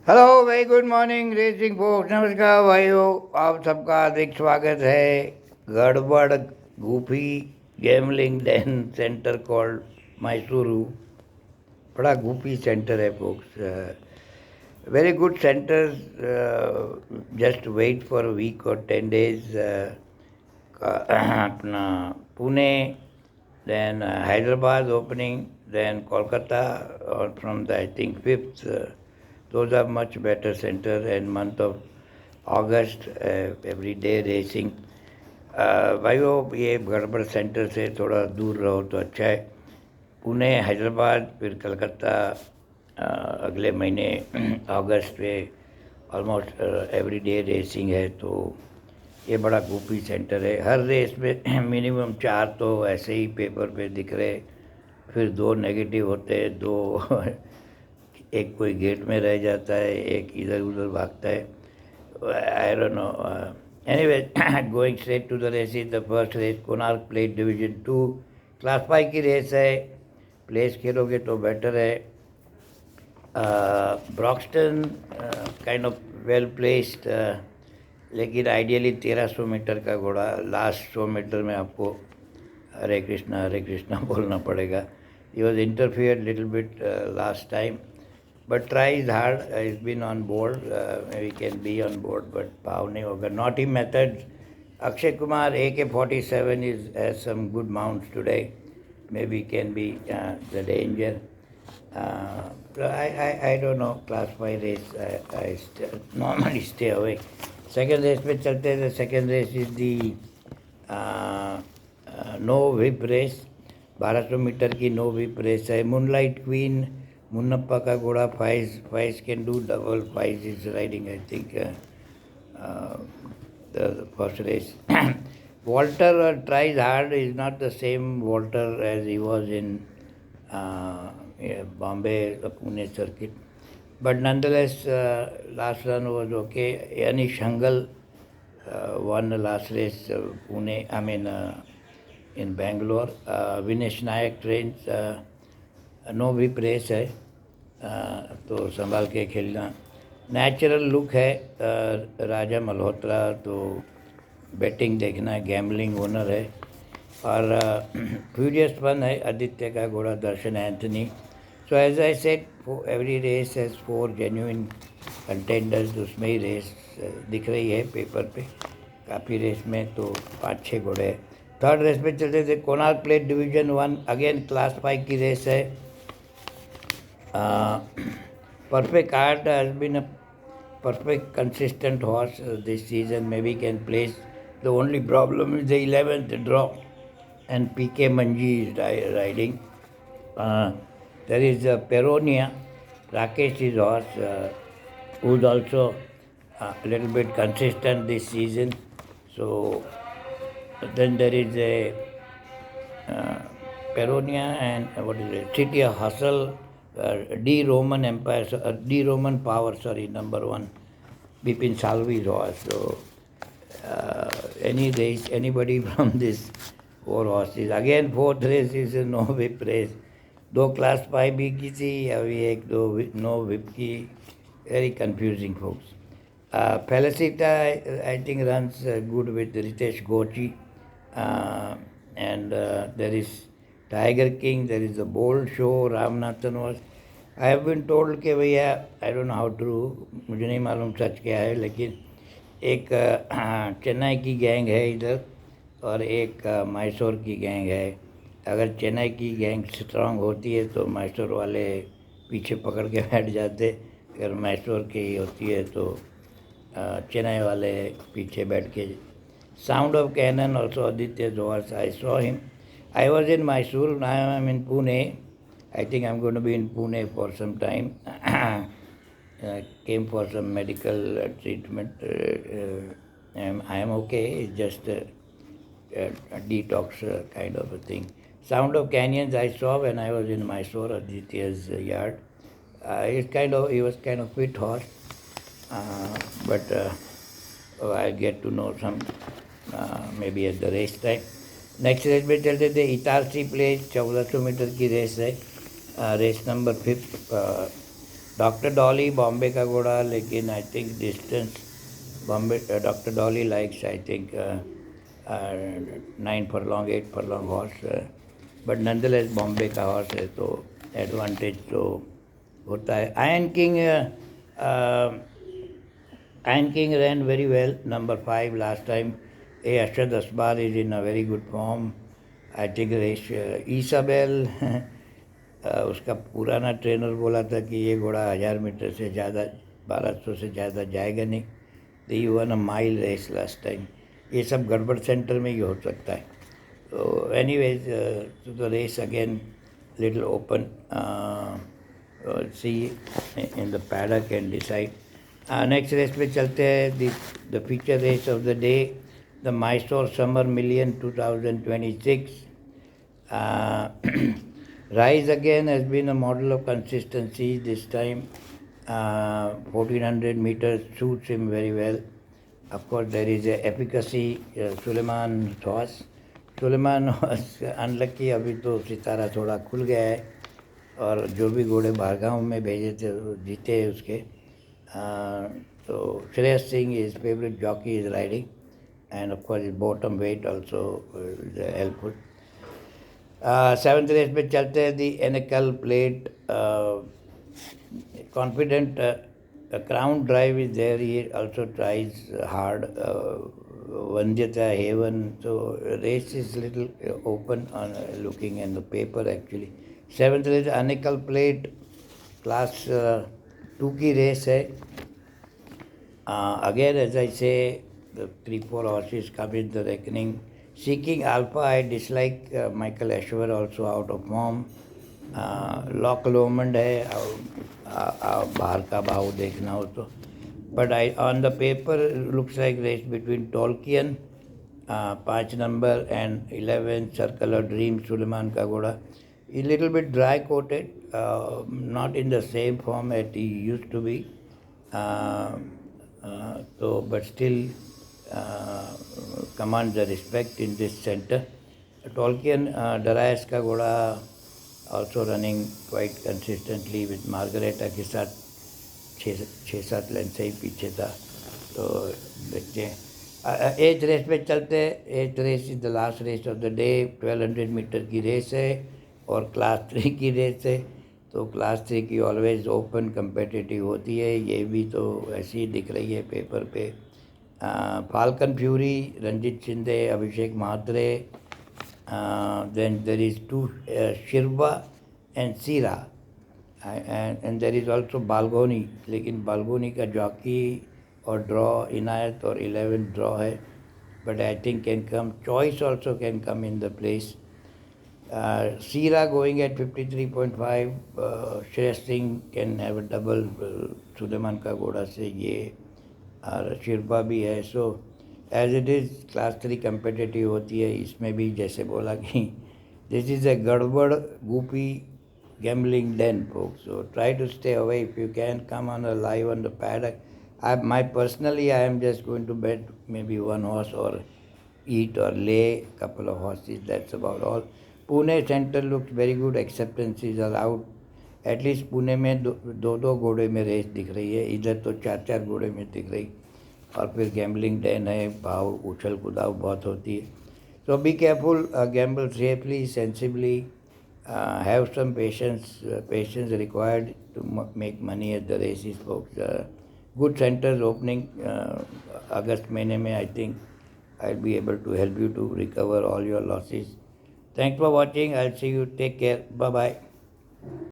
Hello very good morning racing folks. नमस्कार भाइयों, आप सबका हार्दिक स्वागत है गड़बड़ goofy gambling den centre called Mysuru. बड़ा गूफी सेंटर है folks. Very good centre. Just wait for week और 10 days। अपना Pune, then Hyderabad opening, then Kolkata from the I think 5th. Those are much better center, and month of August every day racing. भाइयों, ये गड़बड़ centre से थोड़ा दूर रहो तो अच्छा है। पुणे, हैदराबाद, फिर कलकत्ता अगले महीने अगस्त में ऑलमोस्ट एवरी डे रेसिंग है। तो ये बड़ा गोपी सेंटर है। हर रेस में मिनिमम 4 तो ऐसे ही पेपर पे दिख रहे, फिर 2 नेगेटिव होते हैं, 2 एक कोई गेट में रह जाता है, एक इधर उधर भागता है। I don't know. Anyway, going straight to the race is the first race Konark plate division 2 class 5 की रेस है। प्लेस खेलोगे तो बेटर है। Broxton kind of well placed, लेकिन आइडियली 1300 मीटर का घोड़ा, लास्ट 100 मीटर में आपको हरे कृष्णा बोलना पड़ेगा। He was interfere little bit last time, but try is hard. Is been on board, we can be on board, but भाव नहीं होगा। Naughty method, Akshay Kumar AK-47 is has some good mounts today, maybe can be the danger. I don't know, class 5 race, I normally stay away. Second race पे चलते हैं। Second race is the no whip race, 1200 metre की no whip race है। Moonlight Queen, Munnappa का घोड़ा, Faiz can do double, Faiz is riding I think the first race. Walter tries hard, is not the same Walter as he was in Bombay, the Pune circuit. But nonetheless, last run was okay. Yanish Hangal won the last race, Pune, in Bangalore. Vinesh Nayak trains, no whip race है, तो संभाल के खेलना। Natural look है राजा मल्होत्रा, तो batting देखना, gambling owner है। और फ्यूरियस फन है आदित्य का घोड़ा, Darshan Anthony. So as I said, every race has 4 genuine contenders. उसमें ही रेस दिख रही है पेपर पे, काफ़ी रेस में तो 5-6 घोड़े हैं। थर्ड रेस पे चलते थे, Konark plate division 1, again class 5 की रेस है। Perfect Art has been a perfect consistent horse this season, maybe can place. The only problem is the 11th draw, and PK Manji is riding. There is Peronia, Rakesh's horse, who's also a little bit consistent this season. So then there is a Peronia and what is it? City of Hustle, D Roman Empire, D Roman Power, sorry, number 1, Bipin Salvi's horse. So any race, anybody from this 4 horses. Again, fourth race is a no whip race. 2 class 5 भी की थी, अभी 1-2 no whip की. Very confusing, folks. Felicita, I think, runs good with Ritesh Gochi. And there is Tiger King, there is a Bold Show, Ramanathan was. I have been told कि भैया, I don't know how true, मुझे नहीं मालूम सच क्या है, लेकिन एक चेन्नई की गैंग है इधर, और एक मैसूर की गैंग है। अगर चेन्नई की गैंग स्ट्रांग होती है तो मैसूर वाले पीछे पकड़ के बैठ जाते, अगर मैसूर की होती है तो चेन्नई वाले पीछे बैठ के। Sound of Cannon also Aditya's horse, I saw him. I was in Mysore, now I am in Pune. I think I'm going to be in Pune for some time. Came for some medical treatment. I am okay, it's just a detox kind of a thing. Sound of Canyons I saw when I was in Mysore, Aditya's yard. He was kind of fit horse, but I'll get to know some maybe at the race time. Next race में चलते थे, Itarsi place 1400 metre की race है, race number 5, doctor Dolly Bombay का घोड़ा, लेकिन I think distance Bombay doctor Dolly likes I think 9 furlong 8 furlong horse, but नंदलेस बॉम्बे का हॉर्स है तो एडवांटेज तो होता है. Iron King ran very well, number 5 last time. Ashad Asbar is in a very good form. I think Isabel उसका पुराना trainer बोला था कि ये घोड़ा 1000 मीटर से ज़्यादा 1200 से ज़्यादा जाएगा नहीं. He won a mile race last time. ये सब गड़बड़ सेंटर में ही हो सकता है. तो anyways to the race again little open, see in the paddock and decide. Next race पे चलते हैं. The feature race of the day, the Mysore Summer Million 2026. Rise Again has been a model of consistency this time. 1400 meters suits him very well. Of course, there is a efficacy. Suleiman Horse. Suleiman was unlucky. अभी तो सितारा थोड़ा खुल गया है और जो भी घोड़े भागांव में भेजे थे वो जीते उसके. तो Shreyas Singh is favorite jockey is riding, and of course his bottom weight also is helpful. 7th race पे चलते हैं. The ankle plate confident crown drive is there. He also tries hard. वंद्यता हेवन. तो race is little open on looking in the paper actually. 7th race ankle plate class 2 की race है. Again as I से 3-4 horses come in the reckoning. Seeking Alpha, I dislike Michael Ashwer, also out of form. Lock Lomond है, बाहर का भाव देखना हो तो. But on the paper looks like race between Tolkien 5 number and 11 Circle of Dreams, Suleiman का घोड़ा. A little bit dry coated, not in the same form as he used to be. So but still command the respect in this center. Tolkien Darius का घोड़ा also running quite consistently with Margareta के साथ 6-7 length से ही पीछे था. तो देखते हैं. 8th रेस पे चलते हैं. 8th race is the last race of the day. 1200 metre की रेस है और क्लास 3 की रेस है. तो क्लास 3 की ऑलवेज ओपन कम्पिटिटिव होती है. ये भी तो ऐसी ही दिख रही है पेपर पे. Falcon Fury, Ranjit Shinde, Abhishek Mahatre. Then there is 2 Shirva and Sira, and there is also Balgoni. लेकिन बालगोनी का जॉकी और ड्रॉ इनायत और 11 ड्रॉ है. But I think can come. Choice also can come in the place. Sira going at 53.5. Shreyas Singh can have a double. Suleman का घोड़ा से ये और शिरपा भी है. So as it is class 3 competitive होती है. इसमें भी जैसे बोला कि दिस इज़ ए गड़बड़ Gupi gambling den, folks. So try to stay away if you can. Come on a live on the paddock. I am just going to bet maybe one horse or eat or lay couple of horses. That's about all. Pune center looks very good. Acceptances are out. At least Pune में दो घोड़े में race दिख रही है. इधर तो 4 घोड़े में दिख रही. और फिर गैम्बलिंग डैन है. भाव उछल कुदाव बहुत होती है. So be careful. Gamble safely, sensibly. Have some patience required to make money at the races, folks. Good centres opening अगस्त महीने में. I think I will be able to help you to recover all your losses. Thanks for watching. I will see you. Take care. Bye bye.